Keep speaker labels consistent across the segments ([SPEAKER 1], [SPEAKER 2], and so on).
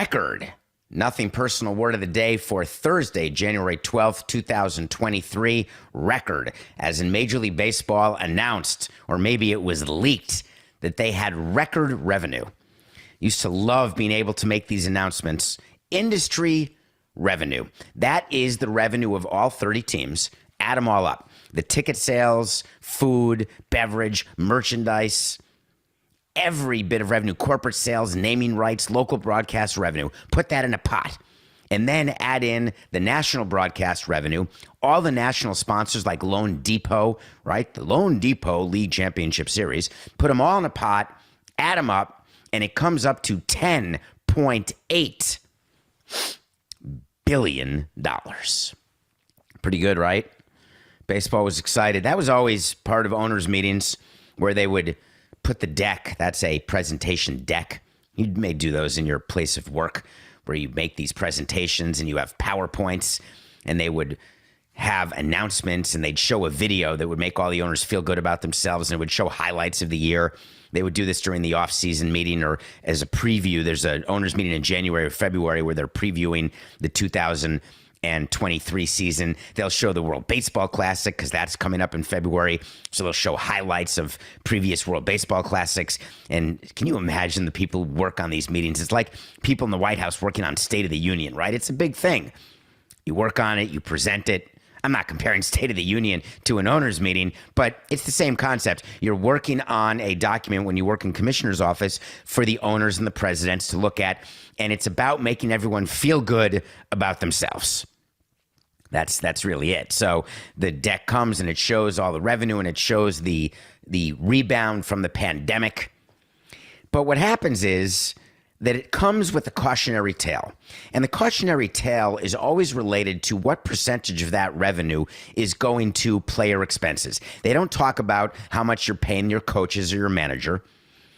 [SPEAKER 1] record. Nothing personal word of the day for Thursday, January 12th, 2023. Record, as in Major League Baseball announced, or maybe it was leaked, that they had record revenue. Used to love being able to make these announcements. Industry revenue. That is the revenue of all 30 teams. Add them all up. The ticket sales, food, beverage, merchandise, every bit of revenue, corporate sales, naming rights, local broadcast revenue. Put that in a pot. And then add in the national broadcast revenue, all the national sponsors like Loan Depot, right? The Loan Depot League Championship Series. Put them all in a pot, add them up, and it comes up to $10.8 billion. Pretty good, right? Baseball was excited. That was always part of owners' meetings where they would put the deck. That's a presentation deck. You may do those in your place of work where you make these presentations and you have PowerPoints, and they would have announcements and they'd show a video that would make all the owners feel good about themselves, and it would show highlights of the year. They would do this during the off-season meeting or as a preview. There's an owners meeting in January or February where they're previewing the 2023 season. They'll show the World Baseball Classic because that's coming up in February. So they'll show highlights of previous World Baseball Classics. And can you imagine the people who work on these meetings? It's like people in the White House working on State of the Union, right? It's a big thing. You work on it, you present it. I'm not comparing State of the Union to an owners meeting, but it's the same concept. You're working on a document when you work in commissioner's office for the owners and the presidents to look at, and it's about making everyone feel good about themselves. That's really it. So the deck comes and it shows all the revenue and it shows the rebound from the pandemic. But what happens is that it comes with a cautionary tale. And the cautionary tale is always related to what percentage of that revenue is going to player expenses. They don't talk about how much you're paying your coaches or your manager.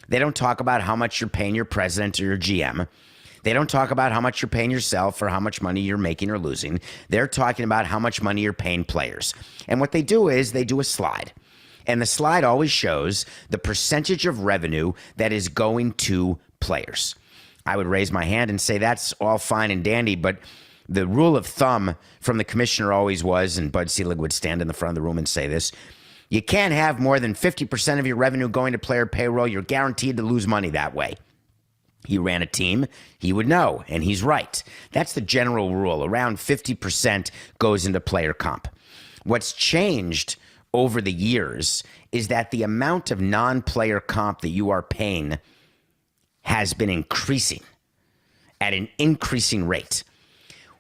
[SPEAKER 1] They don't talk about how much you're paying your president or your GM. They don't talk about how much you're paying yourself or how much money you're making or losing. They're talking about how much money you're paying players. And what they do is they do a slide. And the slide always shows the percentage of revenue that is going to players. I would raise my hand and say that's all fine and dandy, but the rule of thumb from the commissioner always was, and Bud Selig would stand in the front of the room and say this, you can't have more than 50% of your revenue going to player payroll. You're guaranteed to lose money that way. He ran a team, he would know, and he's right. That's the general rule. Around 50% goes into player comp. What's changed over the years is that the amount of non-player comp that you are paying has been increasing at an increasing rate.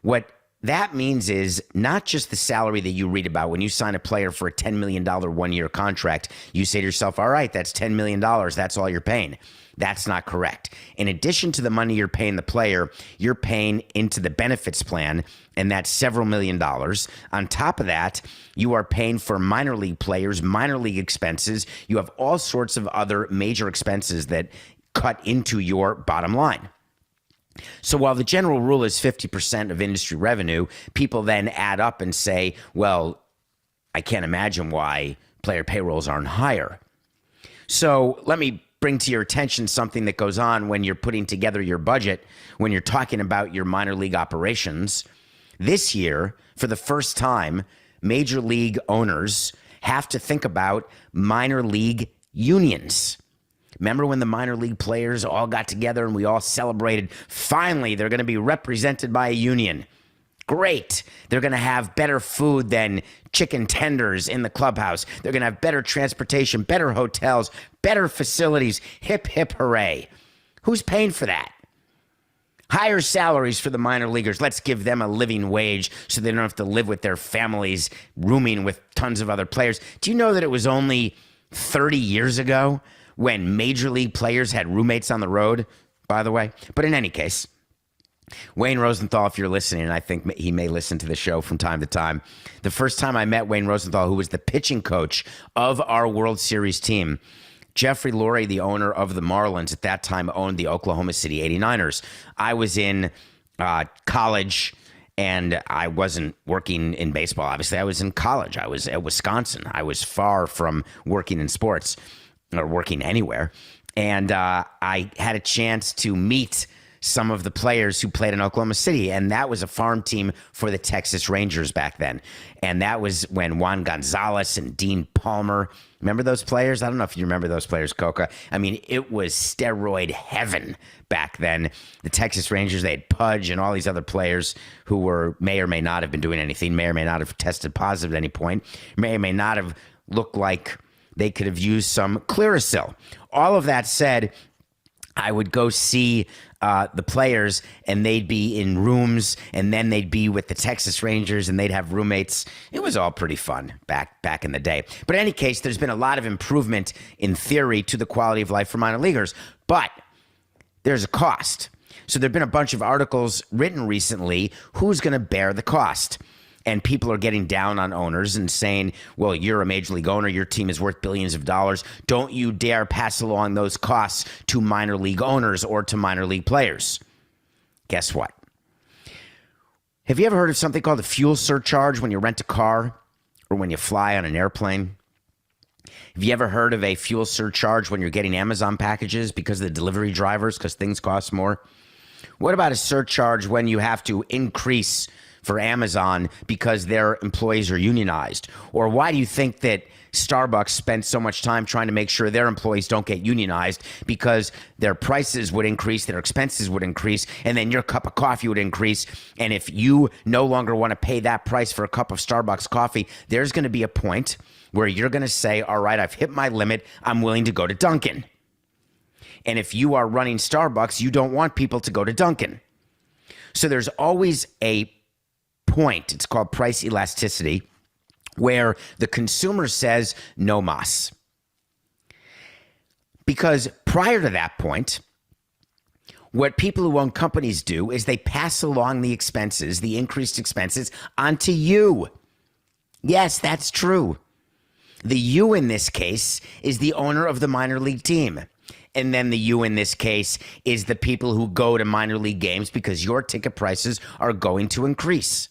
[SPEAKER 1] What that means is not just the salary that you read about when you sign a player for a $10 million one-year contract. You say to yourself, all right, that's $10 million. That's all you're paying. That's not correct. In addition to the money you're paying the player, you're paying into the benefits plan, and that's several $million. On top of that, you are paying for minor league players, minor league expenses. You have all sorts of other major expenses that cut into your bottom line. So while the general rule is 50% of industry revenue, people then add up and say, well, I can't imagine why player payrolls aren't higher. So let me bring to your attention something that goes on when you're putting together your budget, when you're talking about your minor league operations. This year, for the first time, major league owners have to think about minor league unions. Remember when the minor league players all got together and we all celebrated, finally, they're going to be represented by a union. Great. They're going to have better food than chicken tenders in the clubhouse. They're going to have better transportation, better hotels, better facilities. Hip, hip, hooray. Who's paying for that? Higher salaries for the minor leaguers. Let's give them a living wage so they don't have to live with their families, rooming with tons of other players. Do you know that it was only 30 years ago when major league players had roommates on the road, by the way? But in any case, Wayne Rosenthal, if you're listening, and I think he may listen to the show from time to time, the first time I met Wayne Rosenthal, who was the pitching coach of our World Series team, Jeffrey Lurie, the owner of the Marlins at that time, owned the Oklahoma City 89ers. I was in college, and I wasn't working in baseball. Obviously, I was in college. I was at Wisconsin. I was far from working in sports or working anywhere. And I had a chance to meet some of the players who played in Oklahoma City. And that was a farm team for the Texas Rangers back then. And that was when Juan Gonzalez and Dean Palmer, remember those players? I don't know if you remember those players, Coca. I mean, it was steroid heaven back then. The Texas Rangers, they had Pudge and all these other players who may or may not have been doing anything, may or may not have tested positive at any point, may or may not have looked like they could have used some Clearasil. All of that said, I would go see the players, and they'd be in rooms, and then they'd be with the Texas Rangers, and they'd have roommates. It was all pretty fun back in the day. But in any case, there's been a lot of improvement in theory to the quality of life for minor leaguers, but there's a cost. So there have been a bunch of articles written recently, who's going to bear the cost? And people are getting down on owners and saying, well, you're a major league owner. Your team is worth billions of dollars. Don't you dare pass along those costs to minor league owners or to minor league players. Guess what? Have you ever heard of something called a fuel surcharge when you rent a car or when you fly on an airplane? Have you ever heard of a fuel surcharge when you're getting Amazon packages because of the delivery drivers, because things cost more? What about a surcharge when you have to increase for Amazon because their employees are unionized? Or why do you think that Starbucks spent so much time trying to make sure their employees don't get unionized? Because their prices would increase, their expenses would increase, and then your cup of coffee would increase. And if you no longer want to pay that price for a cup of Starbucks coffee, there's going to be a point where you're going to say, all right, I've hit my limit. I'm willing to go to Dunkin'. And if you are running Starbucks, you don't want people to go to Dunkin'. So there's always a point, it's called price elasticity, where the consumer says no mas. Because prior to that point, what people who own companies do is they pass along the expenses, the increased expenses, onto you. Yes, that's true. The you in this case is the owner of the minor league team. And then the you in this case is the people who go to minor league games because your ticket prices are going to increase.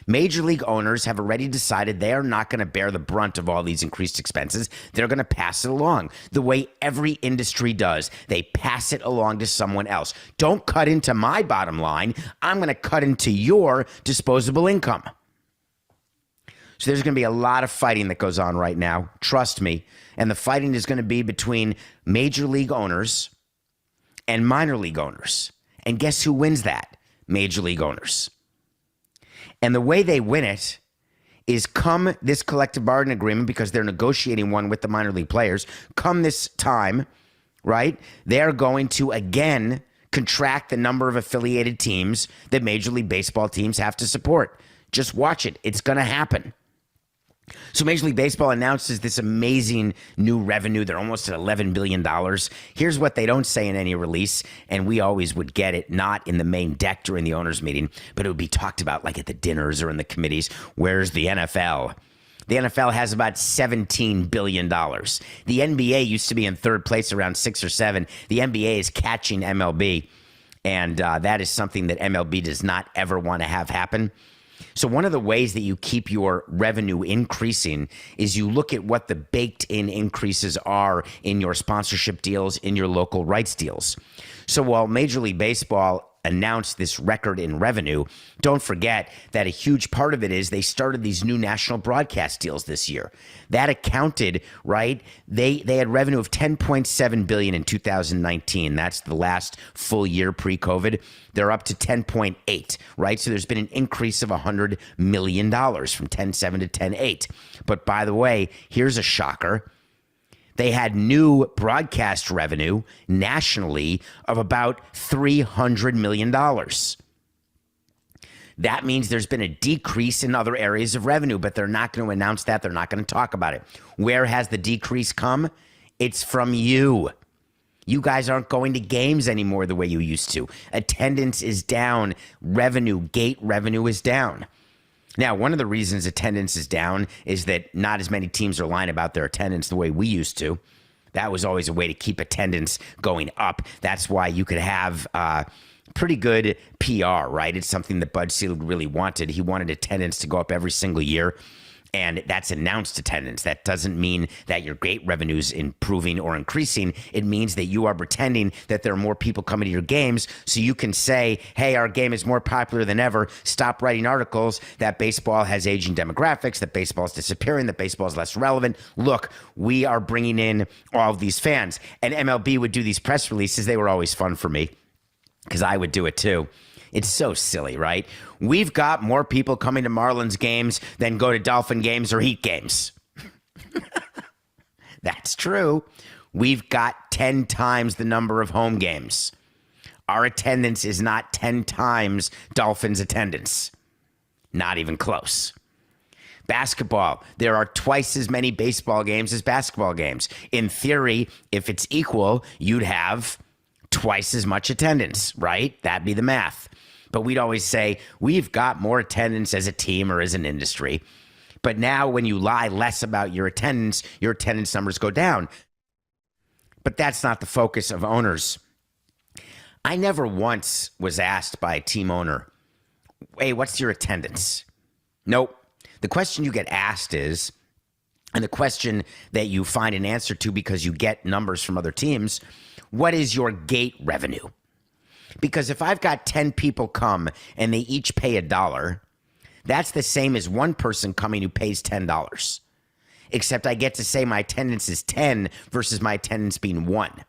[SPEAKER 1] Major league owners have already decided they are not going to bear the brunt of all these increased expenses. They're going to pass it along the way every industry does. They pass it along to someone else. Don't cut into my bottom line. I'm going to cut into your disposable income. So there's going to be a lot of fighting that goes on right now. Trust me. And the fighting is going to be between major league owners and minor league owners. And guess who wins that? Major league owners. And the way they win it is come this collective bargaining agreement, because they're negotiating one with the minor league players, come this time, right? They're going to again contract the number of affiliated teams that Major League Baseball teams have to support. Just watch it. It's going to happen. So Major League Baseball announces this amazing new revenue. They're almost at $11 billion. Here's what they don't say in any release, and we always would get it, not in the main deck during the owners' meeting, but it would be talked about like at the dinners or in the committees. Where's the NFL? The NFL has about $17 billion. The NBA used to be in third place, around 6 or 7. The NBA is catching MLB, and that is something that MLB does not ever want to have happen. So one of the ways that you keep your revenue increasing is you look at what the baked-in increases are in your sponsorship deals, in your local rights deals. So while Major League Baseball announced this record in revenue, don't forget that a huge part of it is they started these new national broadcast deals this year. That accounted, right? They had revenue of $10.7 billion in 2019. That's the last full year pre-COVID. They're up to 10.8, right? So there's been an increase of $100 million from 10.7 to 10.8. But by the way, here's a shocker. They had new broadcast revenue nationally of about $300 million. That means there's been a decrease in other areas of revenue, but they're not going to announce that. They're not going to talk about it. Where has the decrease come? It's from you. You guys aren't going to games anymore the way you used to. Attendance is down. Gate revenue is down. Now, one of the reasons attendance is down is that not as many teams are lying about their attendance the way we used to. That was always a way to keep attendance going up. That's why you could have pretty good PR, right? It's something that Bud Selig really wanted. He wanted attendance to go up every single year. And that's announced attendance. That doesn't mean that your gate revenue is improving or increasing. It means that you are pretending that there are more people coming to your games so you can say, hey, our game is more popular than ever. Stop writing articles that baseball has aging demographics, that baseball is disappearing, that baseball is less relevant. Look, we are bringing in all of these fans. And MLB would do these press releases. They were always fun for me because I would do it too. It's so silly, right? We've got more people coming to Marlins games than go to Dolphin games or Heat games. That's true. We've got 10 times the number of home games. Our attendance is not 10 times Dolphins' attendance. Not even close. Basketball, there are twice as many baseball games as basketball games. In theory, if it's equal, you'd have twice as much attendance, right? That'd be the math. But we'd always say, we've got more attendance as a team or as an industry. But now when you lie less about your attendance numbers go down. But that's not the focus of owners. I never once was asked by a team owner, hey, what's your attendance? Nope. The question you get asked is, and the question that you find an answer to because you get numbers from other teams, what is your gate revenue? Because if I've got 10 people come and they each pay $1, that's the same as one person coming who pays $10. Except I get to say my attendance is 10 versus my attendance being 1.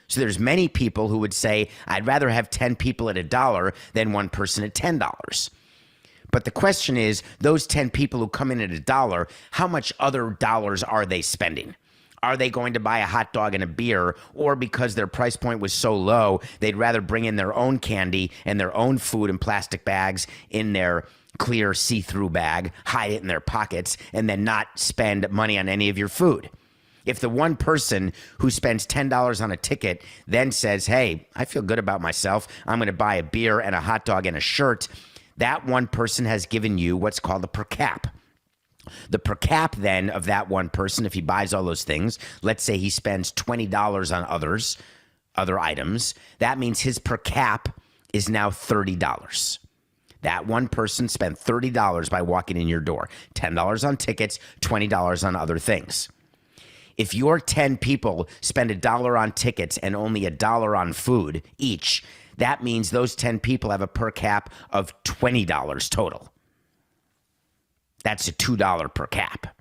[SPEAKER 1] So there's many people who would say, I'd rather have 10 people at $1 than one person at $10. But the question is, those 10 people who come in at $1, how much other dollars are they spending? Are they going to buy a hot dog and a beer, or because their price point was so low, they'd rather bring in their own candy and their own food in plastic bags in their clear see-through bag, hide it in their pockets, and then not spend money on any of your food? If the one person who spends $10 on a ticket then says, hey, I feel good about myself, I'm going to buy a beer and a hot dog and a shirt, that one person has given you what's called a per cap. The per cap then of that one person, if he buys all those things, let's say he spends $20 on other items, that means his per cap is now $30. That one person spent $30 by walking in your door. $10 on tickets, $20 on other things. If your 10 people spend $1 on tickets and only $1 on food each, that means those 10 people have a per cap of $20 total. That's a $2 per cap.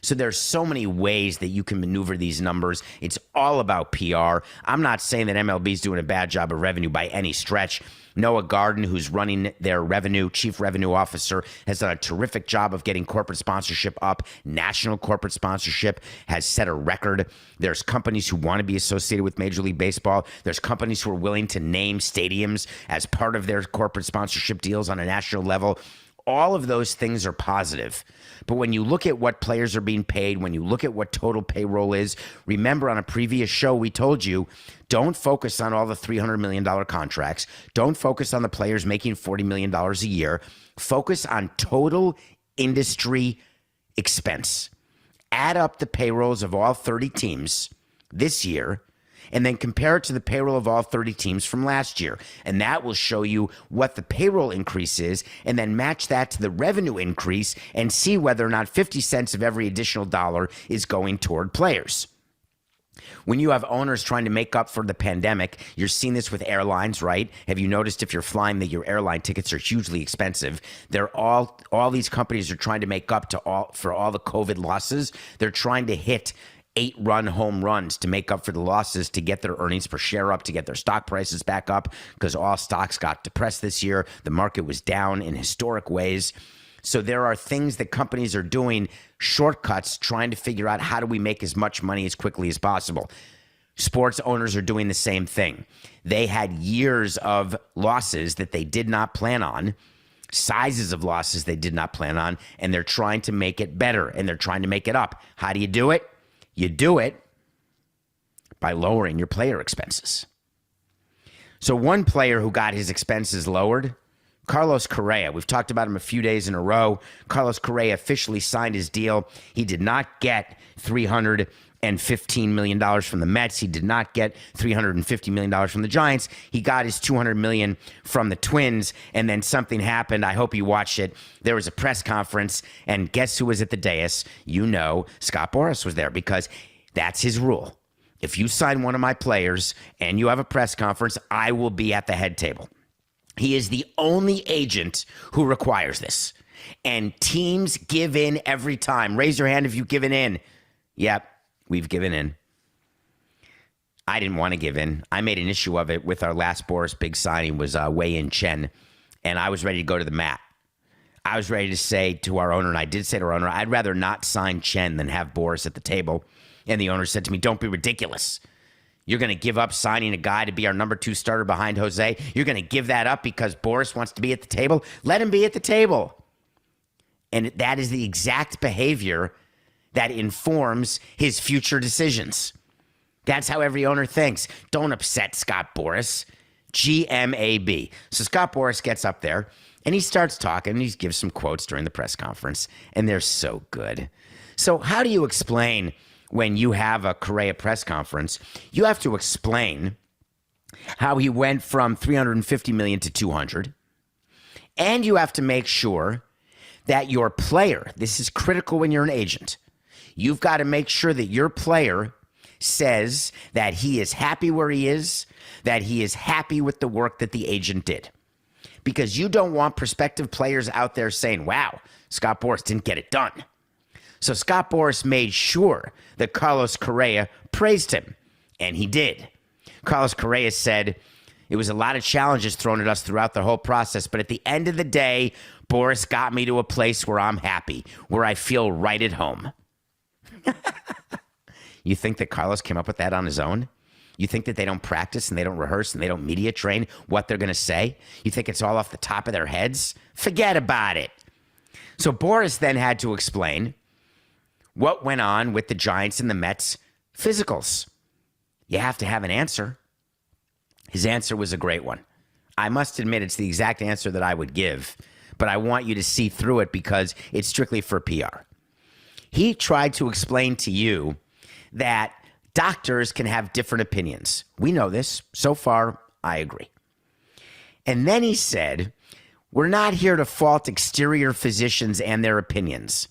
[SPEAKER 1] So there's so many ways that you can maneuver these numbers. It's all about PR. I'm not saying that MLB is doing a bad job of revenue by any stretch. Noah Garden, who's running their chief revenue officer, has done a terrific job of getting corporate sponsorship up. National corporate sponsorship has set a record. There's companies who want to be associated with Major League Baseball. There's companies who are willing to name stadiums as part of their corporate sponsorship deals on a national level. All of those things are positive. But when you look at what players are being paid, when you look at what total payroll is, remember on a previous show we told you, don't focus on all the $300 million contracts. Don't focus on the players making $40 million a year. Focus on total industry expense. Add up the payrolls of all 30 teams this year, and then compare it to the payroll of all 30 teams from last year. And that will show you what the payroll increase is, and then match that to the revenue increase and see whether or not 50 cents of every additional dollar is going toward players. When you have owners trying to make up for the pandemic, you're seeing this with airlines, right? Have you noticed if you're flying that your airline tickets are hugely expensive? They're all these companies are trying to make up for all the COVID losses. They're trying to hit 8-run home runs to make up for the losses, to get their earnings per share up, to get their stock prices back up, because all stocks got depressed this year. The market was down in historic ways. So there are things that companies are doing, shortcuts, trying to figure out how do we make as much money as quickly as possible. Sports owners are doing the same thing. They had years of losses that they did not plan on, sizes of losses they did not plan on, and they're trying to make it better, and they're trying to make it up. How do you do it? You do it by lowering your player expenses. So one player who got his expenses lowered, Carlos Correa. We've talked about him a few days in a row. Carlos Correa officially signed his deal. He did not get $300 and $15 million from the Mets. He did not get $350 million from the Giants. He got his $200 million from the Twins, and then something happened. I hope you watched it. There was a press conference, and guess who was at the dais? You know, Scott Boras was there, because that's his rule. If you sign one of my players and you have a press conference, I will be at the head table. He is the only agent who requires this. And teams give in every time. Raise your hand if you've given in. Yep, we've given in. I didn't want to give in. I made an issue of it with our last Boras big signing was Wei In Chen, and I was ready to go to the mat. I was ready to say to our owner, and I did say to our owner, I'd rather not sign Chen than have Boras at the table. And the owner said to me, don't be ridiculous. You're going to give up signing a guy to be our number 2 starter behind Jose? You're going to give that up because Boras wants to be at the table? Let him be at the table. And that is the exact behavior that informs his future decisions. That's how every owner thinks. Don't upset Scott Boras. GMAB. So Scott Boras gets up there and he starts talking and he gives some quotes during the press conference, and they're so good. So how do you explain when you have a Correa press conference? You have to explain how he went from $350 million to $200, and you have to make sure that your player, this is critical when you're an agent, you've got to make sure that your player says that he is happy where he is, that he is happy with the work that the agent did. Because you don't want prospective players out there saying, wow, Scott Boras didn't get it done. So Scott Boras made sure that Carlos Correa praised him, and he did. Carlos Correa said, it was a lot of challenges thrown at us throughout the whole process, but at the end of the day, Boras got me to a place where I'm happy, where I feel right at home. You think that Carlos came up with that on his own? You think that they don't practice and they don't rehearse and they don't media train what they're going to say? You think it's all off the top of their heads? Forget about it. So Boras then had to explain what went on with the Giants and the Mets physicals. You have to have an answer. His answer was a great one. I must admit it's the exact answer that I would give, but I want you to see through it because it's strictly for PR. He tried to explain to you that doctors can have different opinions. We know this. So far, I agree. And then he said, we're not here to fault exterior physicians and their opinions,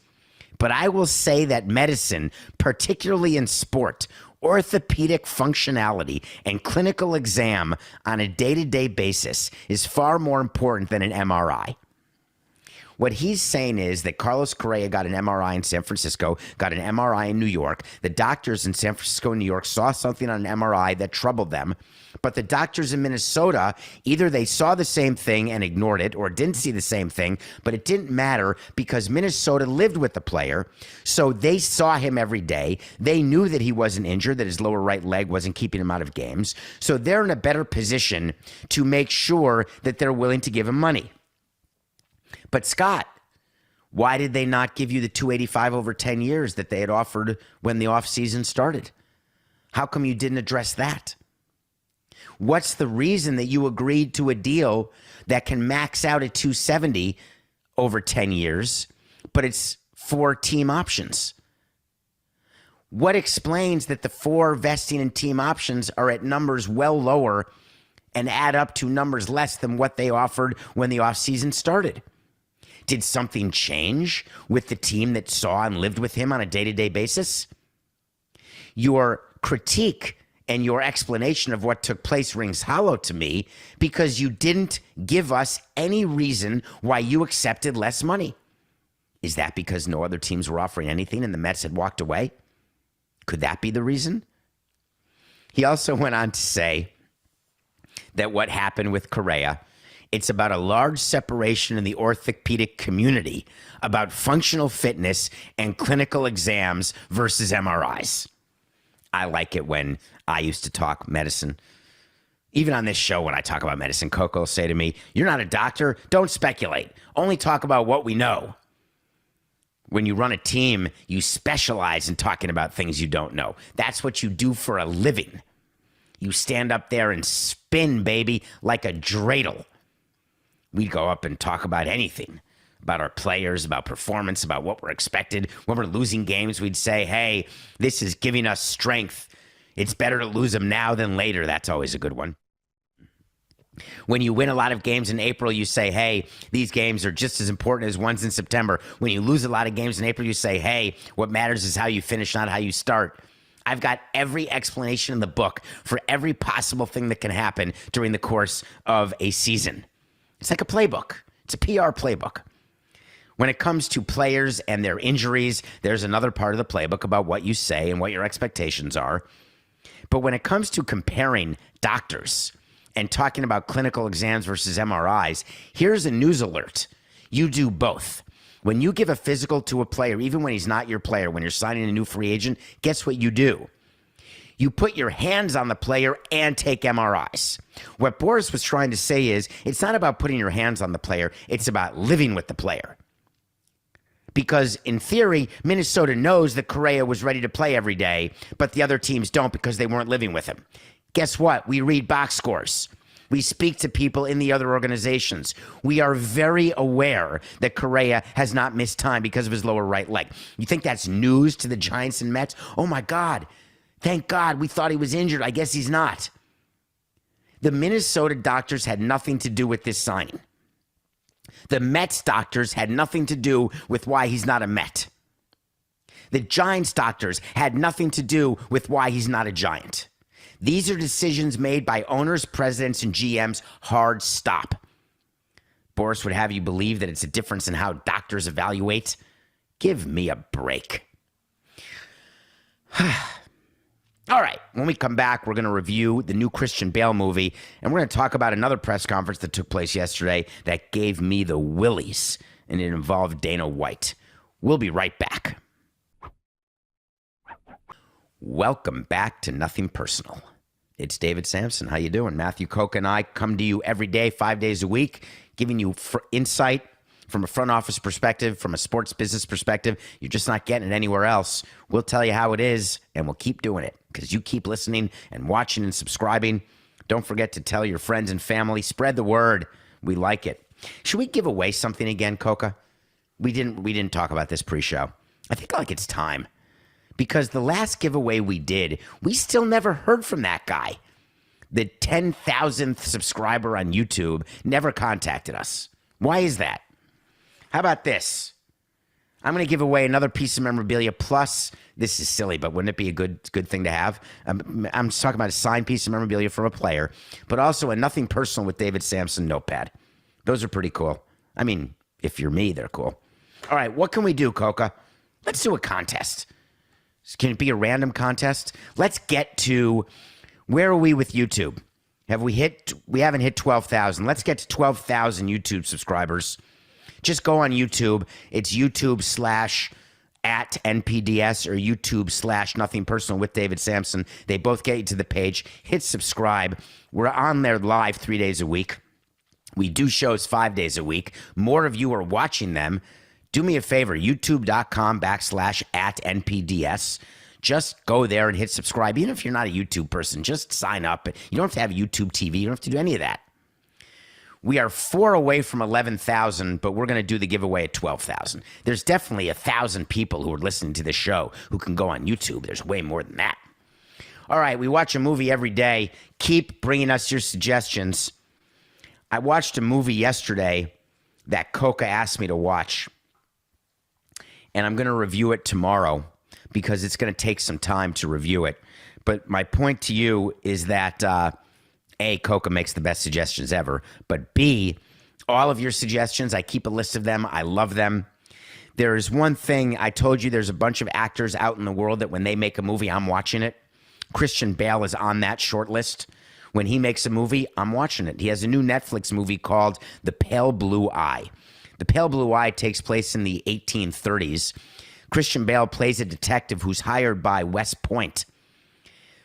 [SPEAKER 1] but I will say that medicine, particularly in sport, orthopedic functionality and clinical exam on a day-to-day basis is far more important than an MRI. What he's saying is that Carlos Correa got an MRI in San Francisco, got an MRI in New York. The doctors in San Francisco and New York saw something on an MRI that troubled them. But the doctors in Minnesota, either they saw the same thing and ignored it or didn't see the same thing, but it didn't matter because Minnesota lived with the player. So they saw him every day. They knew that he wasn't injured, that his lower right leg wasn't keeping him out of games. So they're in a better position to make sure that they're willing to give him money. But Scott, why did they not give you the $285 over 10 years that they had offered when the offseason started? How come you didn't address that? What's the reason that you agreed to a deal that can max out at $270 over 10 years, but it's 4 team options? What explains that the 4 vesting and team options are at numbers well lower and add up to numbers less than what they offered when the offseason started? Did something change with the team that saw and lived with him on a day-to-day basis? Your critique and your explanation of what took place rings hollow to me because you didn't give us any reason why you accepted less money. Is that because no other teams were offering anything and the Mets had walked away? Could that be the reason? He also went on to say that what happened with Correa, it's about a large separation in the orthopedic community about functional fitness and clinical exams versus MRIs. I like it when I used to talk medicine. Even on this show, when I talk about medicine, Coco will say to me, you're not a doctor, don't speculate. Only talk about what we know. When you run a team, you specialize in talking about things you don't know. That's what you do for a living. You stand up there and spin, baby, like a dreidel. We go up and talk about anything, about our players, about performance, about what we're expected. When we're losing games, we'd say, hey, this is giving us strength. It's better to lose them now than later. That's always a good one. When you win a lot of games in April, you say, hey, these games are just as important as ones in September. When you lose a lot of games in April, you say, hey, what matters is how you finish, not how you start. I've got every explanation in the book for every possible thing that can happen during the course of a season. It's like a playbook. It's a PR playbook. When it comes to players and their injuries, there's another part of the playbook about what you say and what your expectations are. But when it comes to comparing doctors and talking about clinical exams versus MRIs, here's a news alert. You do both. When you give a physical to a player, even when he's not your player, when you're signing a new free agent, guess what you do? You put your hands on the player and take MRIs. What Boris was trying to say is, it's not about putting your hands on the player, it's about living with the player. Because in theory, Minnesota knows that Correa was ready to play every day, but the other teams don't because they weren't living with him. Guess what? We read box scores. We speak to people in the other organizations. We are very aware that Correa has not missed time because of his lower right leg. You think that's news to the Giants and Mets? Oh my God. Thank God, we thought he was injured. I guess he's not. The Minnesota doctors had nothing to do with this signing. The Mets doctors had nothing to do with why he's not a Met. The Giants doctors had nothing to do with why he's not a Giant. These are decisions made by owners, presidents, and GMs. Hard stop. Boris would have you believe that it's a difference in how doctors evaluate. Give me a break. All right, when we come back, we're going to review the new Christian Bale movie, and we're going to talk about another press conference that took place yesterday that gave me the willies, and it involved Dana White. We'll be right back. Welcome back to Nothing Personal. It's David Samson. How you doing? Matthew Koch and I come to you every day, 5 days a week, giving you insight from a front office perspective, from a sports business perspective. You're just not getting it anywhere else. We'll tell you how it is, and we'll keep doing it because you keep listening and watching and subscribing. Don't forget to tell your friends and family. Spread the word. We like it. Should we give away something again, Coca? We didn't talk about this pre-show. I think like it's time. Because the last giveaway we did, we still never heard from that guy. The 10,000th subscriber on YouTube never contacted us. Why is that? How about this? I'm going to give away another piece of memorabilia. Plus, this is silly, but wouldn't it be a good thing to have? I'm just talking about a signed piece of memorabilia from a player, but also a Nothing Personal with David Samson notepad. Those are pretty cool. I mean, if you're me, they're cool. All right, what can we do, Coca? Let's do a contest. Can it be a random contest? Let's get to, where are we with YouTube? We haven't hit 12,000. Let's get to 12,000 YouTube subscribers. Just go on YouTube. It's YouTube/@NPDS or YouTube/Nothing Personal with David Samson. They both get you to the page. Hit subscribe. We're on there live 3 days a week. We do shows 5 days a week. More of you are watching them. Do me a favor, youtube.com/@NPDS. Just go there and hit subscribe. Even if you're not a YouTube person, just sign up. You don't have to have YouTube TV. You don't have to do any of that. We are 4 away from 11,000, but we're going to do the giveaway at 12,000. There's definitely 1,000 people who are listening to this show who can go on YouTube. There's way more than that. All right, we watch a movie every day. Keep bringing us your suggestions. I watched a movie yesterday that Coca asked me to watch, and I'm going to review it tomorrow because it's going to take some time to review it. But my point to you is that, A, Coca makes the best suggestions ever, but B, all of your suggestions, I keep a list of them. I love them. There is one thing, I told you there's a bunch of actors out in the world that when they make a movie, I'm watching it. Christian Bale is on that short list. When he makes a movie, I'm watching it. He has a new Netflix movie called The Pale Blue Eye. The Pale Blue Eye takes place in the 1830s. Christian Bale plays a detective who's hired by West Point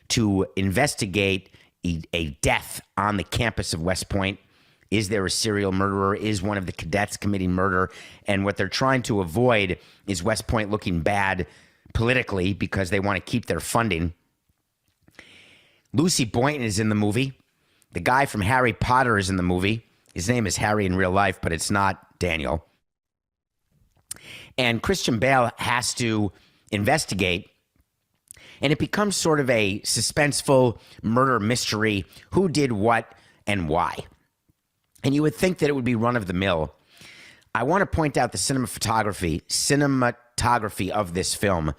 [SPEAKER 1] to investigate a death on the campus of West Point. Is there a serial murderer? Is one of the cadets committing murder? And what they're trying to avoid is West Point looking bad politically because they want to keep their funding. Lucy Boynton is in the movie. The guy from Harry Potter is in the movie. His name is Harry in real life, but it's not Daniel. And Christian Bale has to investigate, and it becomes sort of a suspenseful murder mystery. Who did what and why? And you would think that it would be run-of-the-mill. I want to point out the cinematography of this film.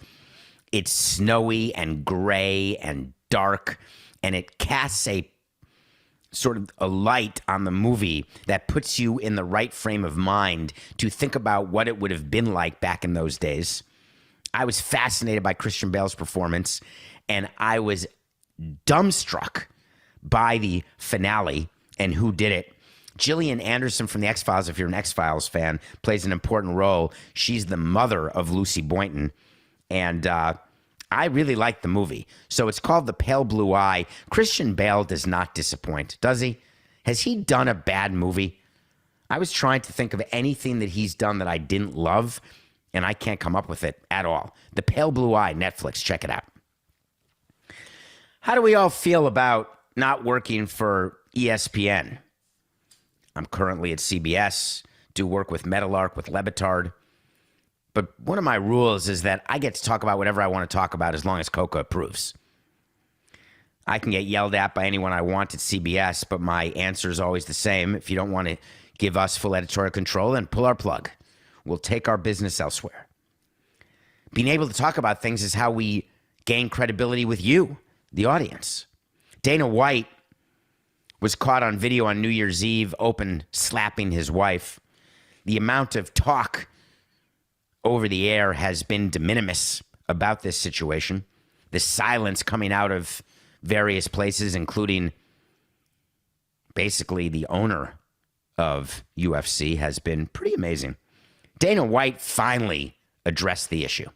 [SPEAKER 1] It's snowy and gray and dark, and it casts a sort of a light on the movie that puts you in the right frame of mind to think about what it would have been like back in those days. I was fascinated by Christian Bale's performance, and I was dumbstruck by the finale and who did it. Gillian Anderson from The X-Files, if you're an X-Files fan, plays an important role. She's the mother of Lucy Boynton, and I really like the movie. So it's called The Pale Blue Eye. Christian Bale does not disappoint, does he? Has he done a bad movie? I was trying to think of anything that he's done that I didn't love, and I can't come up with it at all. The Pale Blue Eye, Netflix, check it out. How do we all feel about not working for ESPN? I'm currently at CBS, do work with Metalark, with Lebitard. But one of my rules is that I get to talk about whatever I want to talk about as long as Coca approves. I can get yelled at by anyone I want at CBS, but my answer is always the same. If you don't want to give us full editorial control, then pull our plug. We'll take our business elsewhere. Being able to talk about things is how we gain credibility with you, the audience. Dana White was caught on video on New Year's Eve, open slapping his wife. The amount of talk over the air has been de minimis about this situation. The silence coming out of various places, including basically the owner of UFC, has been pretty amazing. Dana White finally addressed the issue.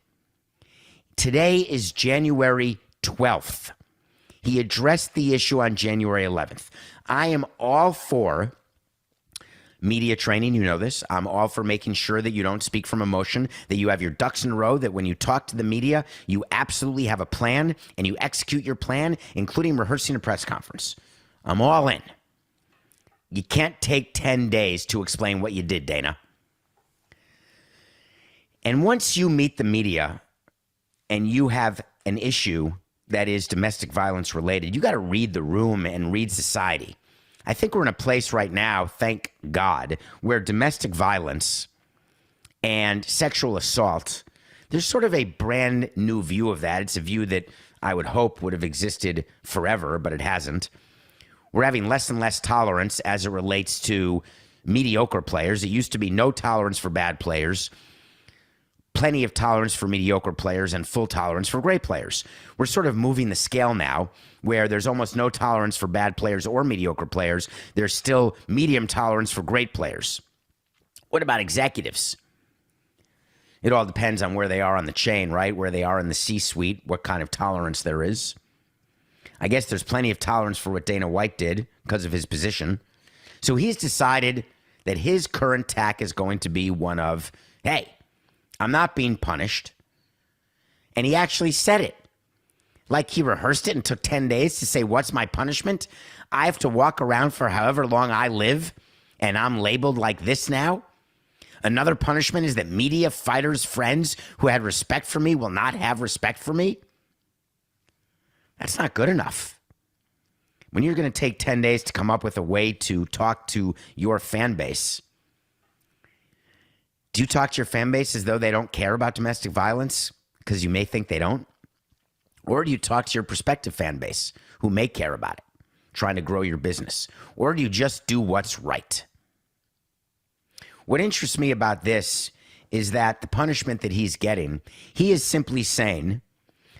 [SPEAKER 1] Today is January 12th. He addressed the issue on January 11th. I am all for media training. You know this. I'm all for making sure that you don't speak from emotion, that you have your ducks in a row, that when you talk to the media, you absolutely have a plan and you execute your plan, including rehearsing a press conference. I'm all in. You can't take 10 days to explain what you did, Dana. And once you meet the media and you have an issue that is domestic violence related, you got to read the room and read society. I think we're in a place right now, thank God, where domestic violence and sexual assault, there's sort of a brand new view of that. It's a view that I would hope would have existed forever, but it hasn't. We're having less and less tolerance as it relates to mediocre players. It used to be no tolerance for bad players, plenty of tolerance for mediocre players, and full tolerance for great players. We're sort of moving the scale now where there's almost no tolerance for bad players or mediocre players. There's still medium tolerance for great players. What about executives? It all depends on where they are on the chain, right? Where they are in the C-suite, what kind of tolerance there is. I guess there's plenty of tolerance for what Dana White did because of his position. So he's decided that his current tack is going to be one of, hey, I'm not being punished. And he actually said it. Like he rehearsed it and took 10 days to say, what's my punishment? I have to walk around for however long I live, and I'm labeled like this now? Another punishment is that media, fighters, friends who had respect for me will not have respect for me? That's not good enough. When you're going to take 10 days to come up with a way to talk to your fan base, do you talk to your fan base as though they don't care about domestic violence because you may think they don't? Or do you talk to your prospective fan base who may care about it, trying to grow your business? Or do you just do what's right? What interests me about this is that the punishment that he's getting, he is simply saying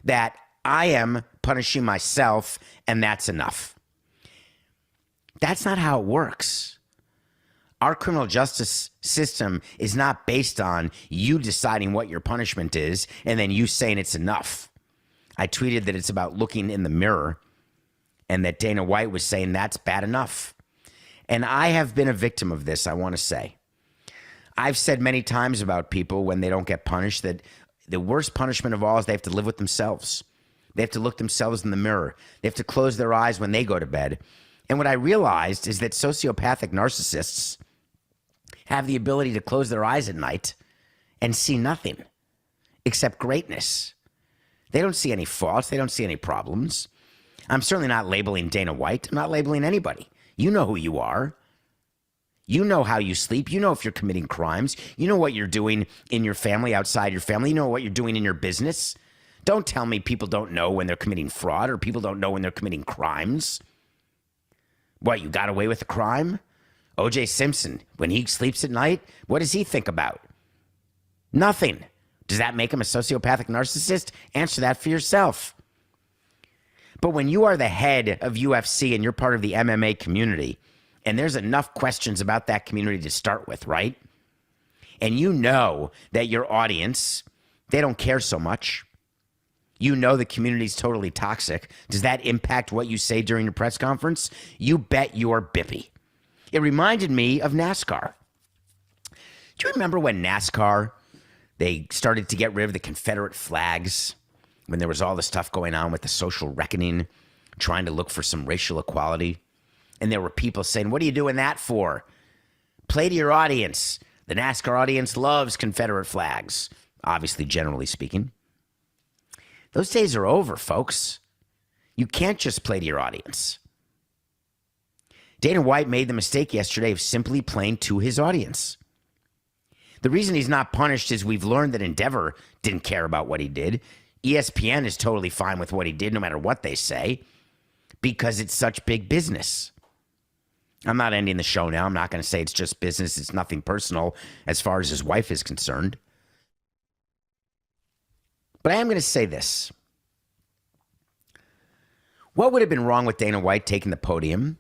[SPEAKER 1] that I am punishing myself and that's enough. That's not how it works. Our criminal justice system is not based on you deciding what your punishment is and then you saying it's enough. I tweeted that it's about looking in the mirror and that Dana White was saying that's bad enough. And I have been a victim of this, I want to say. I've said many times about people when they don't get punished that the worst punishment of all is they have to live with themselves. They have to look themselves in the mirror. They have to close their eyes when they go to bed. And what I realized is that sociopathic narcissists have the ability to close their eyes at night and see nothing except greatness. They don't see any faults. They don't see any problems. I'm certainly not labeling Dana White. I'm not labeling anybody. You know who you are. You know how you sleep. You know if you're committing crimes. You know what you're doing in your family, outside your family. You know what you're doing in your business. Don't tell me people don't know when they're committing fraud or people don't know when they're committing crimes. What, you got away with a crime? O.J. Simpson, when he sleeps at night, what does he think about? Nothing. Does that make him a sociopathic narcissist? Answer that for yourself. But when you are the head of UFC and you're part of the MMA community, and there's enough questions about that community to start with, right? And you know that your audience, they don't care so much. You know the community's totally toxic. Does that impact what you say during your press conference? You bet you're bippy. It reminded me of NASCAR. Do you remember when NASCAR, they started to get rid of the Confederate flags when there was all the stuff going on with the social reckoning, trying to look for some racial equality? And there were people saying, what are you doing that for? Play to your audience. The NASCAR audience loves Confederate flags, obviously, generally speaking. Those days are over, folks. You can't just play to your audience. Dana White made the mistake yesterday of simply playing to his audience. The reason he's not punished is we've learned that Endeavor didn't care about what he did. ESPN is totally fine with what he did, no matter what they say, because it's such big business. I'm not ending the show now. I'm not going to say it's just business. It's nothing personal as far as his wife is concerned. But I am going to say this. What would have been wrong with Dana White taking the podium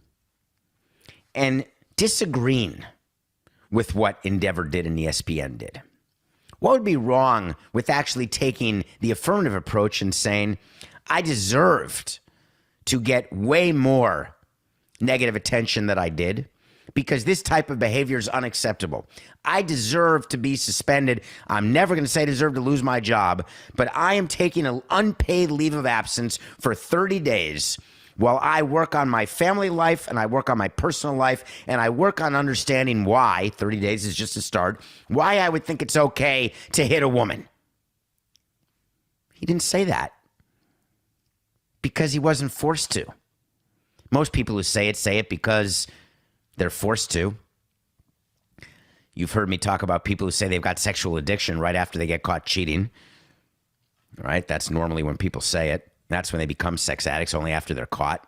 [SPEAKER 1] and disagreeing with what Endeavor did and ESPN did? What would be wrong with actually taking the affirmative approach and saying, I deserved to get way more negative attention than I did because this type of behavior is unacceptable. I deserve to be suspended. I'm never going to say I deserve to lose my job, but I am taking an unpaid leave of absence for 30 days while I work on my family life and I work on my personal life and I work on understanding why, 30 days is just a start, why I would think it's okay to hit a woman. He didn't say that because he wasn't forced to. Most people who say it because they're forced to. You've heard me talk about people who say they've got sexual addiction right after they get caught cheating. All right, that's normally when people say it. That's when they become sex addicts, only after they're caught.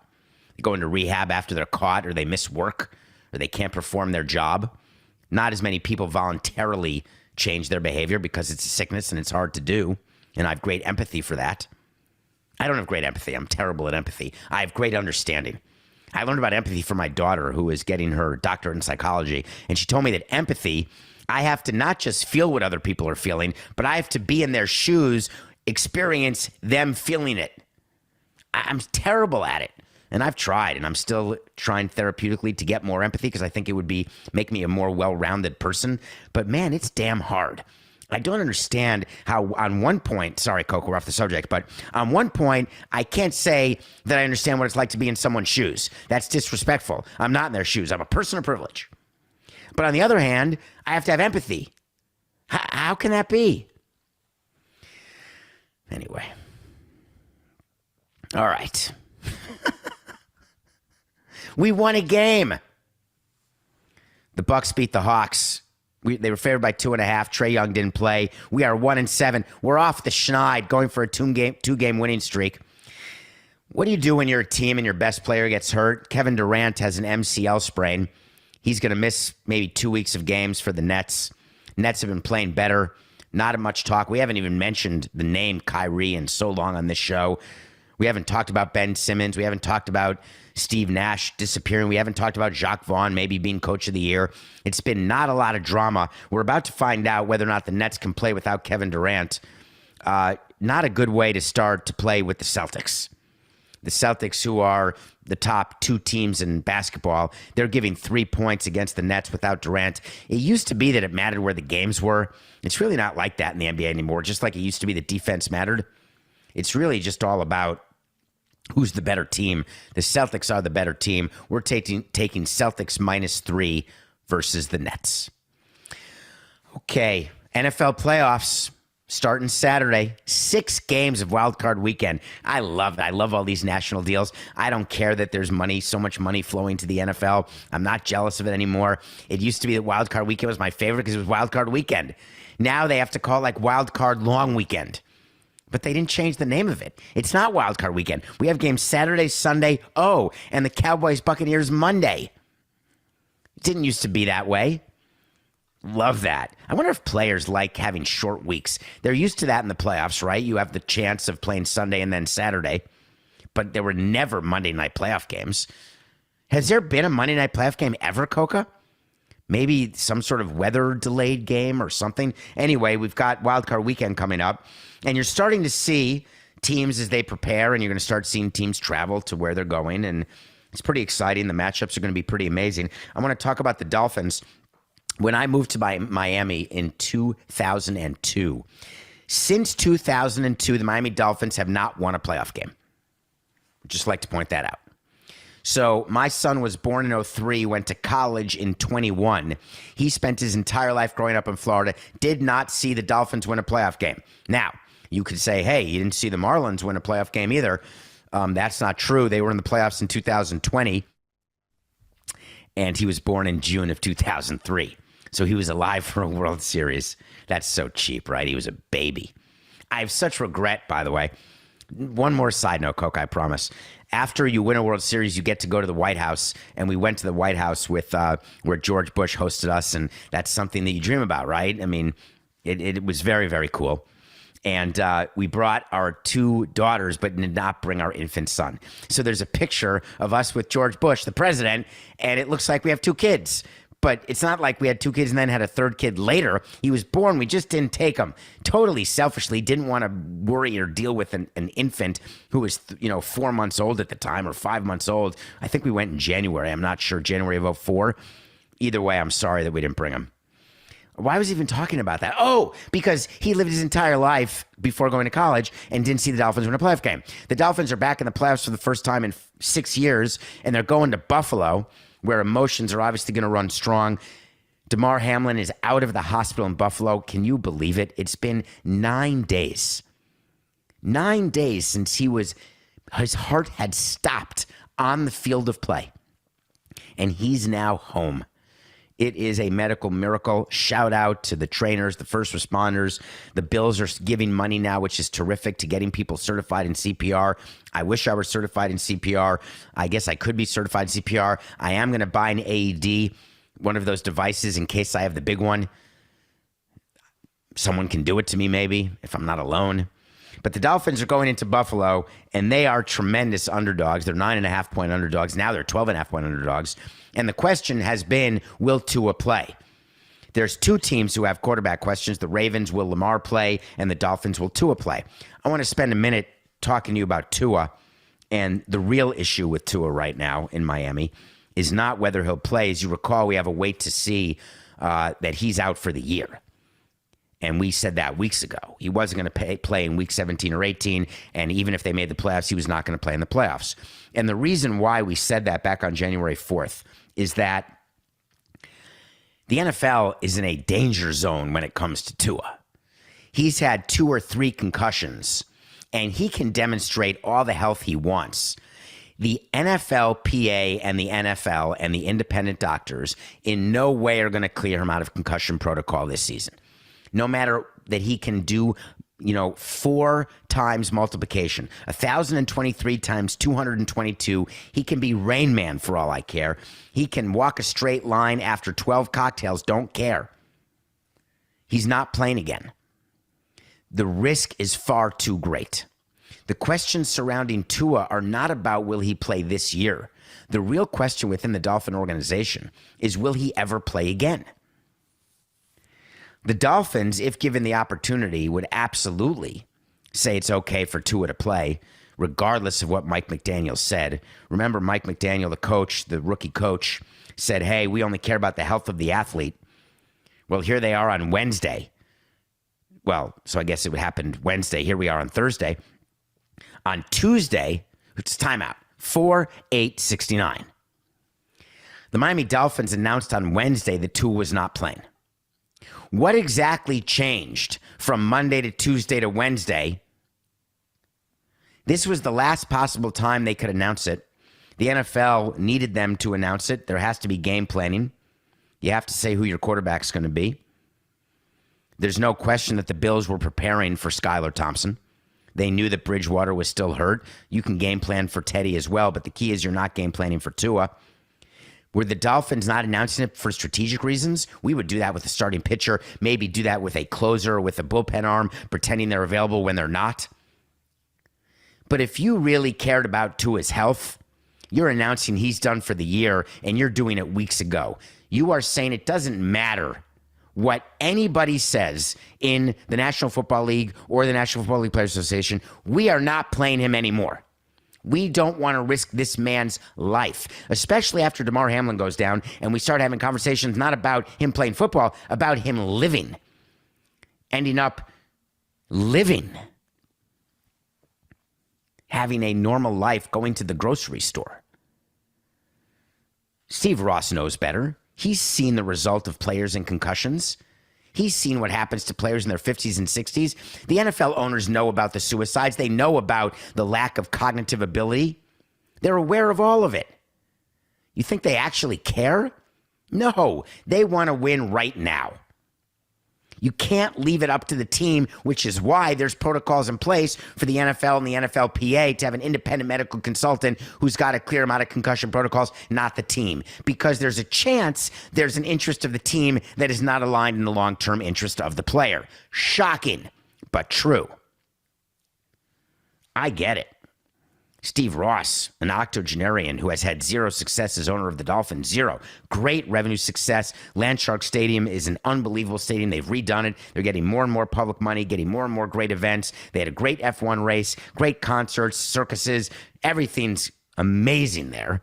[SPEAKER 1] They go into rehab after they're caught, or they miss work, or they can't perform their job. Not as many people voluntarily change their behavior because it's a sickness and it's hard to do, and I have great empathy for that. I don't have great empathy. I'm terrible at empathy. I have great understanding. I learned about empathy from my daughter, who is getting her doctorate in psychology, and she told me that empathy, I have to not just feel what other people are feeling, but I have to be in their shoes, experience them feeling it. I'm terrible at it, and I've tried, and I'm still trying therapeutically to get more empathy because I think it would make me a more well-rounded person, but man, it's damn hard. I don't understand how on one point, sorry, Coke, we're off the subject, but on one point, I can't say that I understand what it's like to be in someone's shoes. That's disrespectful. I'm not in their shoes. I'm a person of privilege. But on the other hand, I have to have empathy. How can that be? Anyway. All right. We won a game. The Bucks beat the Hawks. They were favored by 2.5. Trae Young didn't play. We are 1-7. We're off the schneid, going for a two-game winning streak. What do you do when you're a team and your best player gets hurt? Kevin Durant has an MCL sprain. He's going to miss maybe 2 weeks of games for the Nets. Nets have been playing better. Not much talk. We haven't even mentioned the name Kyrie in so long on this show. We haven't talked about Ben Simmons. We haven't talked about Steve Nash disappearing. We haven't talked about Jacques Vaughn maybe being coach of the year. It's been not a lot of drama. We're about to find out whether or not the Nets can play without Kevin Durant. Not a good way to start to play with the Celtics. The Celtics, who are the top two teams in basketball, they're giving 3 points against the Nets without Durant. It used to be that it mattered where the games were. It's really not like that in the NBA anymore, just like it used to be that defense mattered. It's really just all about who's the better team. The Celtics are the better team. We're taking Celtics -3 versus the Nets. Okay, NFL playoffs starting Saturday. 6 games of wild card weekend. I love it. I love all these national deals. I don't care that there's money, so much money flowing to the NFL. I'm not jealous of it anymore. It used to be that wild card weekend was my favorite because it was wild card weekend. Now they have to call it like wild card long weekend. But they didn't change the name of it. It's not wild card weekend. We have games Saturday, Sunday, and the Cowboys Buccaneers Monday. It didn't used to be that way. Love that. I wonder if players like having short weeks. They're used to that in the playoffs, right? You have the chance of playing Sunday and then Saturday, but there were never Monday night playoff games. Has there been a Monday night playoff game ever, Coca? Maybe some sort of weather delayed game or something. Anyway, we've got wild card weekend coming up, and you're starting to see teams as they prepare, and you're going to start seeing teams travel to where they're going, and it's pretty exciting. The matchups are going to be pretty amazing. I want to talk about the Dolphins. When I moved to Miami in 2002, since 2002, the Miami Dolphins have not won a playoff game. I'd just like to point that out. So my son was born in 03, went to college in 21. He spent his entire life growing up in Florida, did not see the Dolphins win a playoff game. Now, you could say, hey, you didn't see the Marlins win a playoff game either. That's not true. They were in the playoffs in 2020, and he was born in June of 2003. So he was alive for a World Series. That's so cheap, right? He was a baby. I have such regret, by the way. One more side note, Coke, I promise. After you win a World Series, you get to go to the White House, and we went to the White House with where George Bush hosted us, and that's something that you dream about, right? I mean, it was very, very cool. And we brought our 2 daughters, but did not bring our infant son. So there's a picture of us with George Bush, the president, and it looks like we have 2 kids. But it's not like we had 2 kids and then had a 3rd kid later. He was born. We just didn't take him. Totally selfishly, didn't want to worry or deal with an infant who was 4 months old at the time or 5 months old. I think we went in January. I'm not sure. January of 04. Either way, I'm sorry that we didn't bring him. Why was he even talking about that? Oh, because he lived his entire life before going to college and didn't see the Dolphins win a playoff game. The Dolphins are back in the playoffs for the first time in 6 years, and they're going to Buffalo, where emotions are obviously going to run strong. Damar Hamlin is out of the hospital in Buffalo. Can you believe it? It's been 9 days. 9 days since his heart had stopped on the field of play. And he's now home. It is a medical miracle. Shout out to the trainers, the first responders. The Bills are giving money now, which is terrific, to getting people certified in CPR. I wish I were certified in CPR. I guess I could be certified in CPR. I am going to buy an AED, one of those devices, in case I have the big one. Someone can do it to me maybe if I'm not alone. But the Dolphins are going into Buffalo, and they are tremendous underdogs. They're 9.5-point underdogs. Now they're 12.5-point underdogs. And the question has been, will Tua play? There's 2 teams who have quarterback questions. The Ravens, will Lamar play? And the Dolphins, will Tua play? I want to spend a minute talking to you about Tua. And the real issue with Tua right now in Miami is not whether he'll play. As you recall, we have a wait to see that he's out for the year. And we said that weeks ago. He wasn't going to play in week 17 or 18. And even if they made the playoffs, he was not going to play in the playoffs. And the reason why we said that back on January 4th is that the NFL is in a danger zone when it comes to Tua. He's had 2 or 3 concussions, and he can demonstrate all the health he wants. The NFLPA and the NFL and the independent doctors in no way are going to clear him out of concussion protocol this season. No matter that he can do, 4 times multiplication, 1,023 times 222. He can be Rain Man for all I care. He can walk a straight line after 12 cocktails. Don't care. He's not playing again. The risk is far too great. The questions surrounding Tua are not about will he play this year. The real question within the Dolphin organization is, will he ever play again? The Dolphins, if given the opportunity, would absolutely say it's okay for Tua to play, regardless of what Mike McDaniel said. Remember, Mike McDaniel, the coach, the rookie coach, said, hey, we only care about the health of the athlete. Well, here they are on Wednesday. Well, so I guess it would happen Wednesday. Here we are on Thursday. On Tuesday, it's timeout, 4/8/69. The Miami Dolphins announced on Wednesday that Tua was not playing. What exactly changed from Monday to Tuesday to Wednesday? This was the last possible time they could announce it. The NFL needed them to announce it. There has to be game planning. You have to say who your quarterback's going to be. There's no question that the Bills were preparing for Skylar Thompson. They knew that Bridgewater was still hurt. You can game plan for Teddy as well, but the key is you're not game planning for Tua. Were the Dolphins not announcing it for strategic reasons? We would do that with a starting pitcher, maybe do that with a closer, with a bullpen arm, pretending they're available when they're not. But if you really cared about Tua's health, you're announcing he's done for the year, and you're doing it weeks ago. You are saying it doesn't matter what anybody says in the National Football League or the National Football League Players Association. We are not playing him anymore. We don't want to risk this man's life, especially after DeMar Hamlin goes down and we start having conversations not about him playing football, about him living, ending up living, having a normal life, going to the grocery store. Steve Ross knows better. He's seen the result of players in concussions. He's seen what happens to players in their 50s and 60s. The NFL owners know about the suicides. They know about the lack of cognitive ability. They're aware of all of it. You think they actually care? No, they want to win right now. You can't leave it up to the team, which is why there's protocols in place for the NFL and the NFLPA to have an independent medical consultant who's got a clear amount of concussion protocols, not the team. Because there's a chance there's an interest of the team that is not aligned in the long-term interest of the player. Shocking, but true. I get it. Steve Ross, an octogenarian who has had zero success as owner of the Dolphins, zero. Great revenue success. Landshark Stadium is an unbelievable stadium. They've redone it. They're getting more and more public money, getting more and more great events. They had a great F1 race, great concerts, circuses. Everything's amazing there.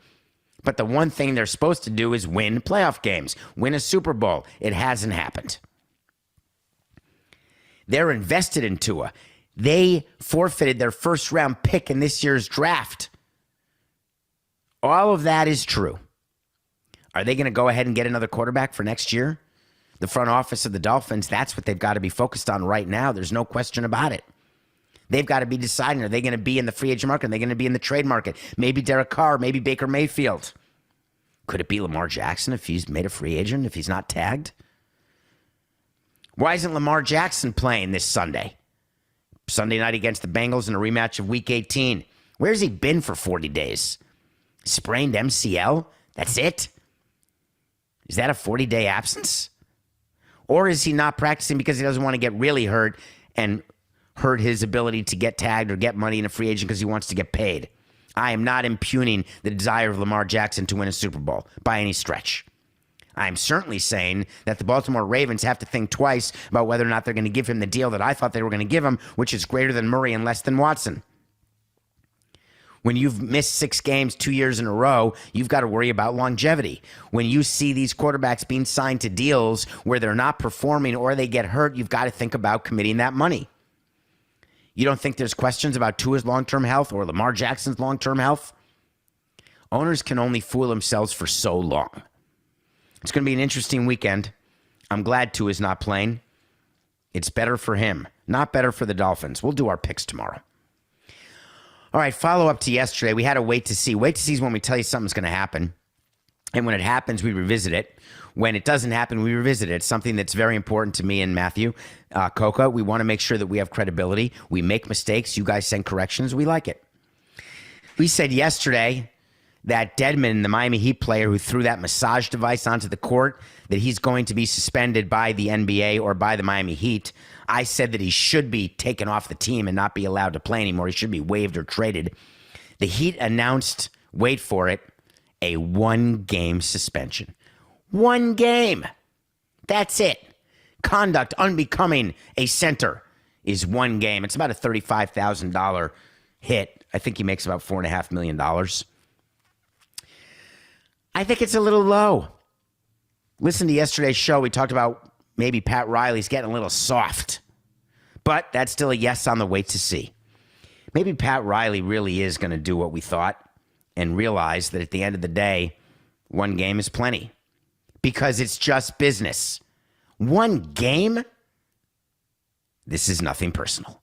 [SPEAKER 1] But the one thing they're supposed to do is win playoff games, win a Super Bowl. It hasn't happened. They're invested in Tua. They forfeited their first-round pick in this year's draft. All of that is true. Are they going to go ahead and get another quarterback for next year? The front office of the Dolphins, that's what they've got to be focused on right now. There's no question about it. They've got to be deciding, are they going to be in the free agent market? Are they going to be in the trade market? Maybe Derek Carr, maybe Baker Mayfield. Could it be Lamar Jackson if he's made a free agent, if he's not tagged? Why isn't Lamar Jackson playing this Sunday? Sunday night against the Bengals in a rematch of Week 18. Where's he been for 40 days? Sprained MCL? That's it? Is that a 40-day absence? Or is he not practicing because he doesn't want to get really hurt and hurt his ability to get tagged or get money in a free agent because he wants to get paid? I am not impugning the desire of Lamar Jackson to win a Super Bowl by any stretch. I'm certainly saying that the Baltimore Ravens have to think twice about whether or not they're going to give him the deal that I thought they were going to give him, which is greater than Murray and less than Watson. When you've missed 6 games 2 years in a row, you've got to worry about longevity. When you see these quarterbacks being signed to deals where they're not performing or they get hurt, you've got to think about committing that money. You don't think there's questions about Tua's long-term health or Lamar Jackson's long-term health? Owners can only fool themselves for so long. It's going to be an interesting weekend. I'm glad Tua's not playing. It's better for him, not better for the Dolphins. We'll do our picks tomorrow. All right, follow up to yesterday. We had to wait to see. Wait to see is when we tell you something's going to happen. And when it happens, we revisit it. When it doesn't happen, we revisit it. It's something that's very important to me and Matthew Coca. We want to make sure that we have credibility. We make mistakes. You guys send corrections. We like it. We said yesterday that Dedmon, the Miami Heat player who threw that massage device onto the court, that he's going to be suspended by the NBA or by the Miami Heat. I said that he should be taken off the team and not be allowed to play anymore. He should be waived or traded. The Heat announced, wait for it, a 1-game suspension. 1 game. That's it. Conduct unbecoming a center is 1 game. It's about a $35,000 hit. I think he makes about $4.5 million. I think it's a little low. Listen to yesterday's show. We talked about maybe Pat Riley's getting a little soft. But that's still a yes on the wait to see. Maybe Pat Riley really is going to do what we thought and realize that at the end of the day, 1 game is plenty. Because it's just business. One game? This is nothing personal.